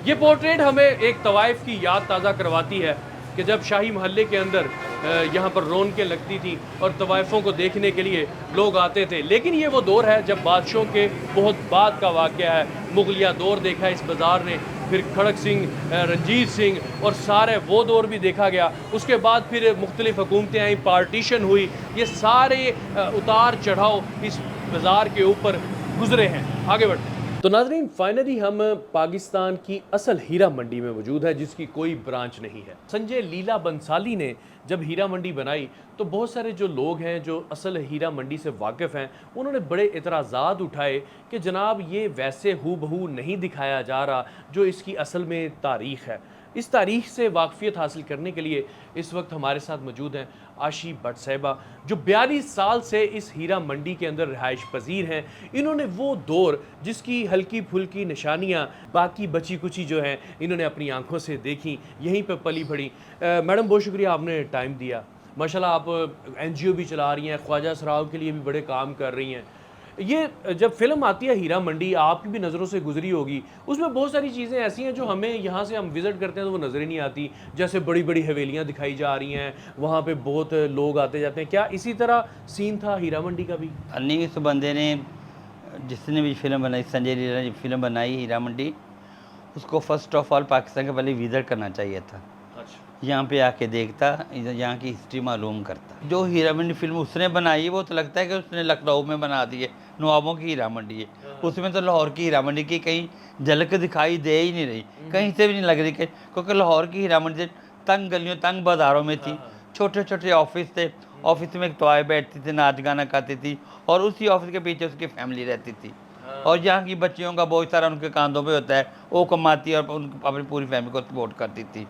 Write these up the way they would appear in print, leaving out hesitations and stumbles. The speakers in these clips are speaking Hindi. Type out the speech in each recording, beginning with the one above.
ये पोर्ट्रेट हमें एक तवाइफ की याद ताज़ा करवाती है कि जब शाही महल्ले के अंदर यहाँ पर रौनकें लगती थी और तवाइफ़ों को देखने के लिए लोग आते थे। लेकिन ये वो दौर है जब बादशाहों के बहुत बाद का वाक़या है। मुग़लिया दौर देखा इस बाज़ार ने, फिर खड़क सिंह, रंजीत सिंह और सारे वो दौर भी देखा गया। उसके बाद फिर मुख्तलिफ़ हुकूमतें आई, पार्टीशन हुई। ये सारे उतार चढ़ाव इस बाज़ार के ऊपर गुज़रे हैं। आगे बढ़ते हैं। तो नाज़रीन, फाइनली हम पाकिस्तान की असल हीरा मंडी में मौजूद है जिसकी कोई ब्रांच नहीं है। संजय लीला बंसाली ने जब हीरा मंडी बनाई तो बहुत सारे जो लोग हैं जो असल हीरा मंडी से वाकिफ़ हैं, उन्होंने बड़े एतराज़ात उठाए कि जनाब ये वैसे हूबहू नहीं दिखाया जा रहा जो इसकी असल में तारीख़ है। इस तारीख़ से वाकफ़ियत हासिल करने के लिए इस वक्त हमारे साथ मौजूद हैं आशी भट्ट साहिबा, जो 42 साल से इस हीरा मंडी के अंदर रिहाइश पजीर हैं। इन्होंने वो दौर जिसकी हल्की फुल्की निशानियाँ बाकी बची कुची जो हैं इन्होंने अपनी आंखों से देखी, यहीं पर पली बढ़ी। मैडम, बहुत शुक्रिया आपने टाइम दिया। माशाल्लाह आप NGO भी चला रही हैं, ख्वाजा सराव के लिए भी बड़े काम कर रही हैं। ये जब फ़िल्म आती है हीरा मंडी, आपकी भी नज़रों से गुजरी होगी, उसमें बहुत सारी चीज़ें ऐसी हैं जो हमें यहाँ से हम विज़िट करते हैं तो वो नज़र ही नहीं आती। जैसे बड़ी बड़ी हवेलियाँ दिखाई जा रही हैं, वहाँ पे बहुत लोग आते जाते हैं। क्या इसी तरह सीन था हीरा मंडी का भी? अन्नी उस बंदे ने जिसने भी फिल्म बनाई, संजय लीला ने फिल्म बनाई हीरा मंडी, उसको फ़र्स्ट ऑफ ऑल पाकिस्तान के पहले विज़िट करना चाहिए था। अच्छा। यहाँ पे आके देखता, यहाँ की हिस्ट्री मालूम करता। जो हीरा मंडी फिल्म उसने बनाई वो तो लगता है कि उसने लखनऊ में बना दी है, नवाबों की हीरा मंडी है। उसमें तो लाहौर की हीरा मंडी की कहीं झलक दिखाई दे ही नहीं रही, कहीं से भी नहीं लग रही कि, क्योंकि लाहौर की हीरा मंडी तंग गलियों, तंग बाज़ारों में थी। छोटे छोटे ऑफिस थे, ऑफिस में एक तोय बैठती थी, नाच गाना गाती थी, और उसी ऑफिस के पीछे उसकी फैमिली रहती थी। और यहाँ की बच्चियों का बहुत सारा उनके कांधों पे होता है, वो कमाती है और अपनी पूरी फैमिली को सपोर्ट करती थी।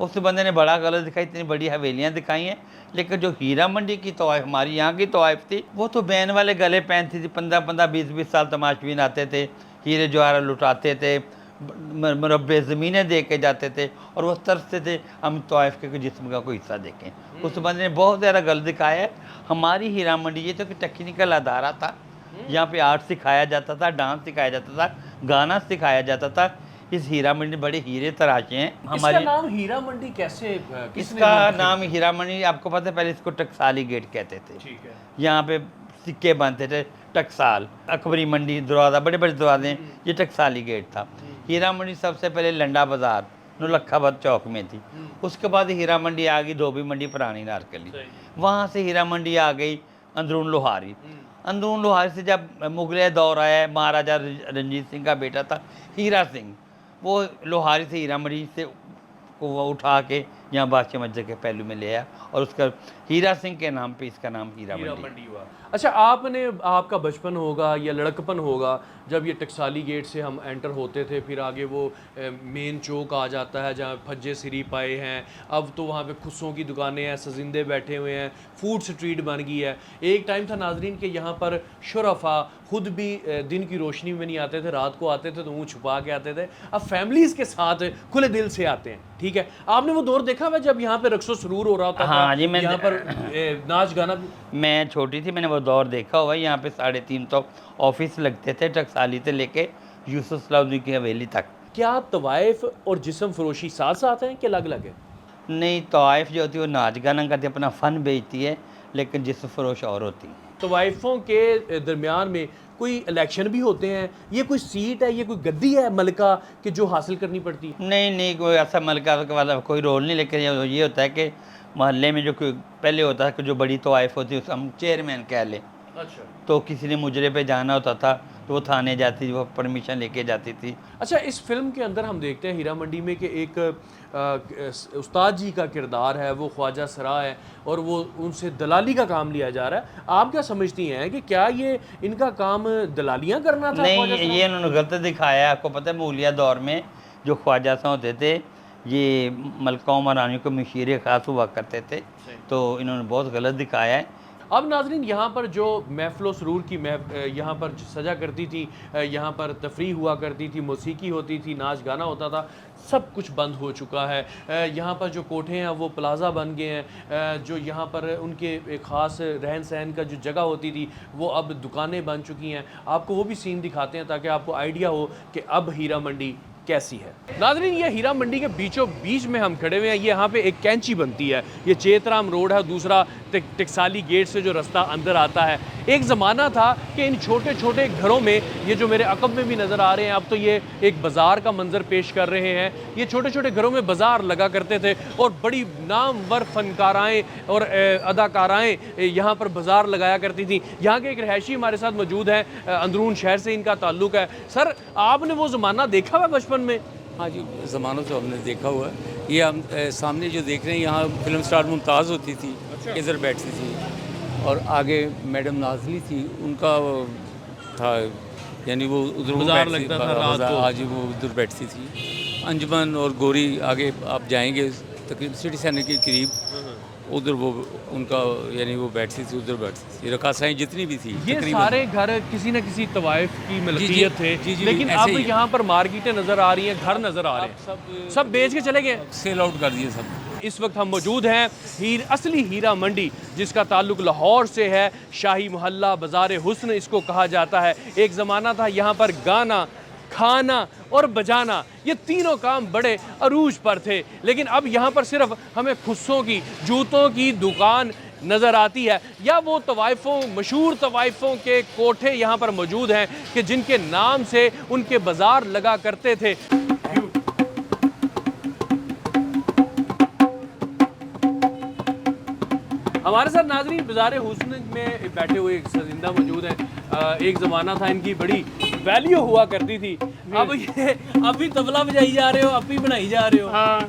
उस बंदे ने बड़ा गलत दिखाई, इतनी बड़ी हवेलियाँ दिखाई हैं, लेकिन जो हीरा मंडी की तवाइफ, हमारी यहाँ की तवाइफ थी, वो तो बैन वाले गले पहनती थी। 15-15, 20-20 साल तमाशबीन आते थे, हीरे जवाहरात लुटाते थे, मुरब्बे ज़मीनें दे के जाते थे, और वो तरसते थे हम तवाइफ के जिस्म का कोई हिस्सा देखें। उस बंदे ने बहुत ज़्यादा गलत दिखाया है। हमारी हीरा मंडी ये तो कि टेक्निकल अदारा था, यहाँ पे आर्ट सिखाया जाता था, डांस सिखाया जाता था, गाना सिखाया जाता था। इस हीरा मंडी में बड़े हीरे तराशे हैं। इसका नाम हीरा मंडी कैसे, इसका नाम हीरा मंडी, आपको पता है पहले इसको टकसाली गेट कहते थे। ठीक है। यहाँ पे सिक्के बनते थे, टकसाल, अकबरी मंडी, दरवाज़ा, बड़े बड़े दरवाजे, ये टकसाली गेट था। हीरा मंडी सबसे पहले लंडा बाज़ार नौलखाबाद चौक में थी। उसके बाद हीरा मंडी आ गई धोबी मंडी पुरानी नारकली, वहाँ से हीरा मंडी आ गई अंदरून लोहारी। अंदरून लोहारी से जब मुगल दौर आया, महाराजा रंजीत सिंह का बेटा था हीरा सिंह, वो लोहारी से हीरा मंडी से को वो उठा के यहाँ बादशाह मस्जिद के पहलू में ले आया, और उसका हीरा सिंह के नाम पे इसका नाम हीरा मंडी हुआ। अच्छा, आपका बचपन होगा या लड़कपन होगा जब ये टकसाली गेट से हम एंटर होते थे, फिर आगे वो मेन चौक आ जाता है जहाँ फज्जे सिरी पाए हैं। अब तो वहाँ पे खुस्सों की दुकानें हैं, सजिंदे बैठे हुए हैं, फूड स्ट्रीट बन गई है। एक टाइम था नाजरीन के यहाँ पर शुरफा खुद भी दिन की रोशनी में नहीं आते थे, रात को आते थे तो मुँह छुपा के आते थे। अब फैमिलीज़ के साथ खुले दिल से आते हैं। ठीक है, आपने वो दौर देखा हुआ जब यहाँ पे रक्सो सुरूर हो रहा था? हाँ जी, मैं यहाँ पर नाच गाना भी। मैं छोटी थी, मैंने वो दौर देखा हुआ है। यहाँ पे 350 ऑफिस लगते थे, टकसाली से लेके यूसुफ सलाउद्दीन की हवेली तक। क्या तवाइफ और जिस्म फरोशी साथ साथ हैं कि अलग अलग है? नहीं, तवाइफ जो होती है वो नाच गाना करती है, अपना फ़न बेचती है, लेकिन जिस्म फरोश और होती है। तवाइफों के दरमियान में कोई इलेक्शन भी होते हैं? ये कोई सीट है, ये कोई गद्दी है मलका कि जो हासिल करनी पड़ती है? नहीं, कोई ऐसा मलका वाला कोई रोल नहीं, लेकिन ये होता है कि मोहल्ले में जो कोई पहले होता है कि जो बड़ी तवाइफ होती है उसे हम चेयरमैन कह लें। अच्छा। तो किसी ने मुजरे पे जाना होता था तो वो थाने जाती थी, वो परमिशन लेके जाती थी। अच्छा, इस फिल्म के अंदर हम देखते हैं हीरा मंडी में कि एक उस्ताद जी का किरदार है, वो ख्वाजा सरा है, और वो उनसे दलाली का काम लिया जा रहा है। आप क्या समझती हैं कि क्या ये इनका काम दलालियाँ करना था? नहीं, ये इन्होंने गलत दिखाया है। आपको पता है मुगलिया दौर में जो ख्वाजा सा होते थे, ये मलकाओं महारानियों को मशीर ख़ास हुआ करते थे, तो इन्होंने बहुत गलत दिखाया है। अब नाजरीन, यहाँ पर जो महफ़िल सुरूर की यहाँ पर सजा करती थी, यहाँ पर तफरीह हुआ करती थी, मौसीकी होती थी, नाच गाना होता था, सब कुछ बंद हो चुका है। यहाँ पर जो कोठे हैं वो प्लाज़ा बन गए हैं। जो यहाँ पर उनके एक ख़ास रहन सहन का जो जगह होती थी वो अब दुकानें बन चुकी हैं। आपको वो भी सीन दिखाते हैं ताकि आपको आइडिया हो कि अब हीरा मंडी कैसी है। नाज़रीन, ये हीरा मंडी के बीचों बीच में हम खड़े हुए हैं। ये यहाँ पे एक कैंची बनती है, ये चेतराम रोड है, दूसरा टिकसाली गेट से जो रास्ता अंदर आता है। एक ज़माना था कि इन छोटे छोटे घरों में, ये जो मेरे अकब में भी नज़र आ रहे हैं, अब तो ये एक बाज़ार का मंजर पेश कर रहे हैं। ये छोटे छोटे घरों में बाज़ार लगा करते थे और बड़ी नामवर फनकाराएँ और अदाकाराएँ यहाँ पर बाज़ार लगाया करती थी। यहाँ के एक रहायशी हमारे साथ मौजूद हैं, अंदरून शहर से इनका ताल्लुक़ है। सर, आपने वो ज़माना देखा हुआ बचपन में? हाँ जी, ज़मानों से हमने देखा हुआ है। ये हम सामने जो देख रहे हैं, यहाँ फिल्म स्टार मुमताज़ होती थी, इधर बैठती थी, और आगे मैडम नाज़ली थी, उनका वो था, यानी वो उधर बाज़ार लगता था रात को। आज वो उधर बैठती थी। अंजुमन और गोरी, आगे आप जाएंगे तकरीबन सिटी सेंटर के करीब, उधर वो उनका यानी वो बैठती थी, उधर बैठती थी। रकासाएँ जितनी भी थी, ये सारे घर किसी न किसी तवाइफ की मिल्कियत थे, लेकिन अब यहाँ पर मार्केटें नज़र आ रही हैं, घर नज़र आ रहे हैं, सब बेच के चले गए, सेल आउट कर दिए सब। इस वक्त हम मौजूद हैं असली हीरा मंडी, जिसका ताल्लुक लाहौर से है। शाही मोहल्ला, बाज़ार हुस्न इसको कहा जाता है। एक ज़माना था यहाँ पर गाना, खाना और बजाना, ये तीनों काम बड़े अरूज पर थे, लेकिन अब यहाँ पर सिर्फ हमें खुस्सों की, जूतों की दुकान नज़र आती है, या वो तवाइफ़ों, मशहूर तवाइफ़ों के कोठे यहाँ पर मौजूद हैं कि जिनके नाम से उनके बाज़ार लगा करते थे। हमारे साथ नाज़रीन बाज़ार हुस्न में बैठे हुए एक सजिंदा मौजूद हैं। एक ज़माना था इनकी बड़ी वैल्यू हुआ करती थी। अब ये अभी तबला बजाई जा रहे हो, अभी बनाई जा रहे हो। हाँ,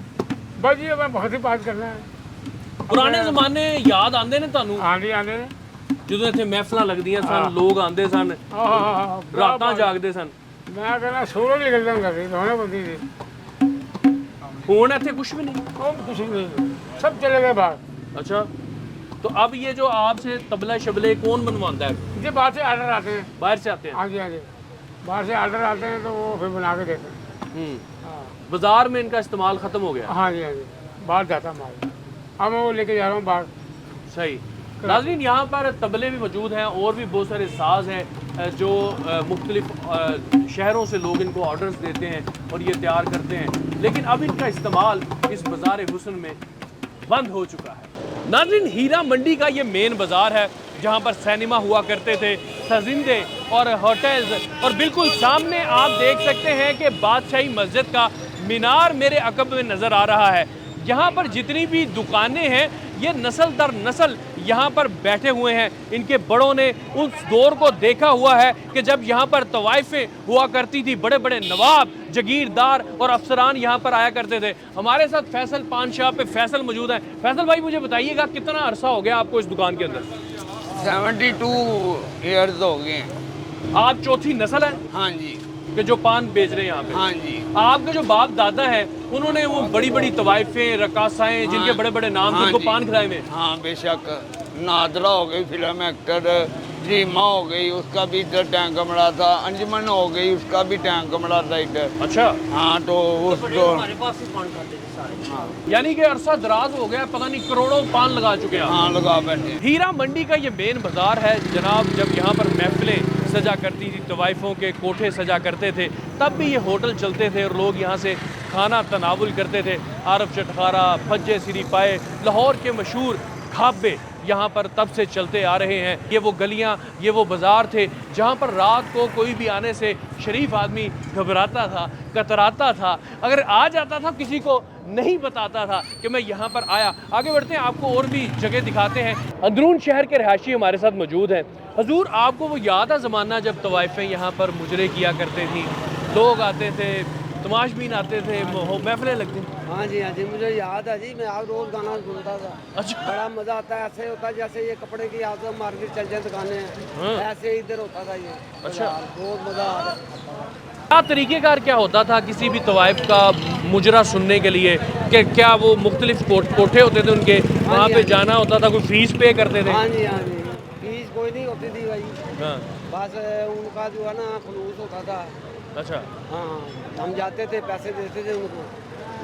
बस ये मैं बहुत ही बात करना है। पुराने ज़माने याद आंदे ने ਤੁਹਾਨੂੰ? आंधी आंधे ने ਜਦੋਂ ਇੱਥੇ ਮਹਿਫਲਾਂ ਲੱਗਦੀਆਂ ਸਨ, ਲੋਕ ਆਂਦੇ ਸਨ, ਰਾਤਾਂ ਜਾਗਦੇ ਸਨ। मैं कहना सोलो निकलता हूँ कभी रोने बनती थी। ਹੁਣ ਇੱਥੇ कुछ भी नहीं। कौन कुछ नहीं, सब चले गए बाहर। अच्छा, तो अब ये जो आपसे तबला शबले कौन बनवाता है? ये बाहर से आर्डर आते हैं। बाहर से आते हैं। हाँ जी, हाँ जी, बाहर से आर्डर आते हैं तो वो फिर बना के देते हैं। हाँ, बाजार में इनका इस्तेमाल ख़त्म हो गया। हाँ जी, हाँ जी, बाहर जाता माल। अब मैं वो लेके जा रहा हूँ बाहर। सही। नाज़रीन, यहाँ पर तबले भी मौजूद हैं और भी बहुत सारे साज हैं जो मुख्तलिफ शहरों से लोग इनको ऑर्डर्स देते हैं और ये तैयार करते हैं, लेकिन अब इनका इस्तेमाल इस बाज़ार हुस्न में बंद हो चुका है। नाज़रीन, हीरा मंडी का ये मेन बाज़ार है जहाँ पर सिनेमा हुआ करते थे, सजिंदे और होटल्स, और बिल्कुल सामने आप देख सकते हैं कि बादशाही मस्जिद का मीनार मेरे अकब में नज़र आ रहा है। यहाँ पर जितनी भी दुकानें हैं, ये नस्ल दर नस्ल यहाँ पर बैठे हुए हैं। इनके बड़ों ने उस दौर को देखा हुआ है कि जब यहाँ पर तवाइफें हुआ करती थी, बड़े बड़े नवाब, जगीरदार और अफसरान यहाँ पर आया करते थे। हमारे साथ फैसल पान शाह पे फैसल मौजूद हैं। फैसल भाई, मुझे बताइएगा कितना अरसा हो गया आपको इस दुकान के अंदर? 72 ईयर्स हो गए हैं। आप चौथी नस्ल है हाँ जी, कि जो पान बेच रहे हैं यहाँ पे? हाँ जी, आपके जो बाप दादा हैं, उन्होंने वो बड़ी बड़ी तवाइफें, रकासाएँ, जिनके बड़े बड़े नाम थे, हाँ उनको जी। पान खिलाए में। हाँ बेशक। नादरा हो गई फिल्म एक्टर, रीमा हो गई, उसका भी इधर टैंक कमरा था। अंजुमन हो गई, उसका भी टैंक कमरा था इधर। अच्छा, हाँ, तो उस दो यानी कि अरसा दराज हो गया, पता नहीं करोड़ों पान लगा चुके हैं आप। हाँ लगा बैठे। हीरा मंडी का ये मेन बाजार है जनाब। जब यहाँ पर महफिलें सजा करती थी, तवाइफों के कोठे सजा करते थे, तब भी ये होटल चलते थे और लोग यहाँ से खाना तनावुल करते थे। आरफ चटखारा, फज्जे सिरी पाए, लाहौर के मशहूर खाबे यहाँ पर तब से चलते आ रहे हैं। ये वो गलियाँ, ये वो बाज़ार थे जहाँ पर रात को कोई भी आने से शरीफ आदमी घबराता था, कतराता था, अगर आ जाता था किसी को नहीं बताता था कि मैं यहाँ पर आया। आगे बढ़ते हैं, आपको और भी जगह दिखाते हैं। अंदरून शहर के रहायशी हमारे साथ मौजूद हैं। हजूर, आपको वो याद है ज़माना जब तवाइफें यहाँ पर मुजरे किया करते थी, लोग आते थे, तमाशबीन आते थे, महफिलें लगती? हाँ जी, हाँ जी, मुझे याद है जी, मैं आप रोज़ गाना सुनता था। अच्छा। बड़ा मज़ा आता है। ऐसे होता है जैसे ये कपड़े की आप मार्केट चल जाए दुकानें हैं, ऐसे इधर होता था ये। अच्छा। बहुत मज़ा आ रहा है। क्या तरीक़ेकार क्या होता था किसी भी तवाइफ का मुजरा सुनने के लिए? कि क्या वो मुख्तलिफ कोठे होते थे उनके, वहाँ पे जाना होता था, कोई फ़ीस पे करते थे? हाँ जी, हाँ जी, फीस कोई नहीं होती थी भाई। हाँ। बस उनका जो है ना खलूस होता था। अच्छा। हाँ, हम जाते थे, पैसे देते थे उनको।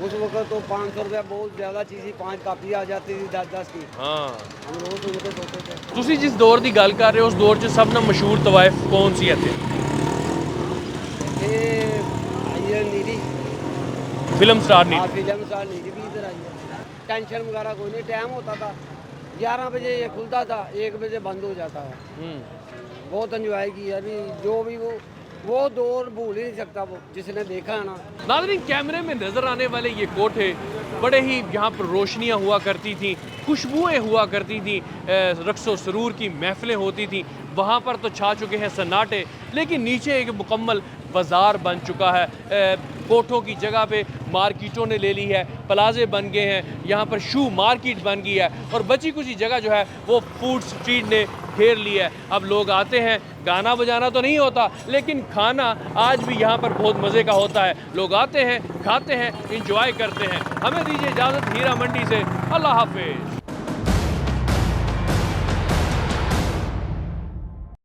उस वक्त तो 500 रुपया बहुत ज़्यादा चीज़ थी, 5 कापी आ जाती थी 10-10 की। हाँ। हम रोज़ उनको सोते थे। ਤੁਸੀਂ जिस दौर की गल कर रहे हो, उस दौर च सब ना मशहूर तवाइफ कौन सी है? ये नीरी फिल्म स्टार नहीं हाँ फिल्म स्टार नहीं थी भी इधर आई है। टेंशन वगैरह कोई नहीं, टाइम होता था 11 बजे ये खुलता था, 1 बजे बंद हो जाता है। बहुत एंजॉय किया अभी, जो भी वो दौर भूल ही नहीं सकता वो जिसने देखा है ना। नाज़रीन, कैमरे में नज़र आने वाले ये कोठे बड़े ही, यहाँ पर रोशनियाँ हुआ करती थी, खुशबुएँ हुआ करती थी, रक्सो सरूर की महफिलें होती थी। वहाँ पर तो छा चुके हैं सन्नाटे, लेकिन नीचे एक मुकम्मल बाज़ार बन चुका है। कोठों की जगह पे मार्केटों ने ले ली है, प्लाजे बन गए हैं, यहाँ पर शू मार्केट बन गई है और बची कुछ जगह जो है वो फूड स्ट्रीट ने घेर ली है। अब लोग आते हैं, गाना बजाना तो नहीं होता, लेकिन खाना आज भी यहाँ पर बहुत मज़े का होता है। लोग आते हैं, खाते हैं, इंजॉय करते हैं। हमें दीजिए इजाज़त हीरा मंडी से। अल्लाह हाफिज़।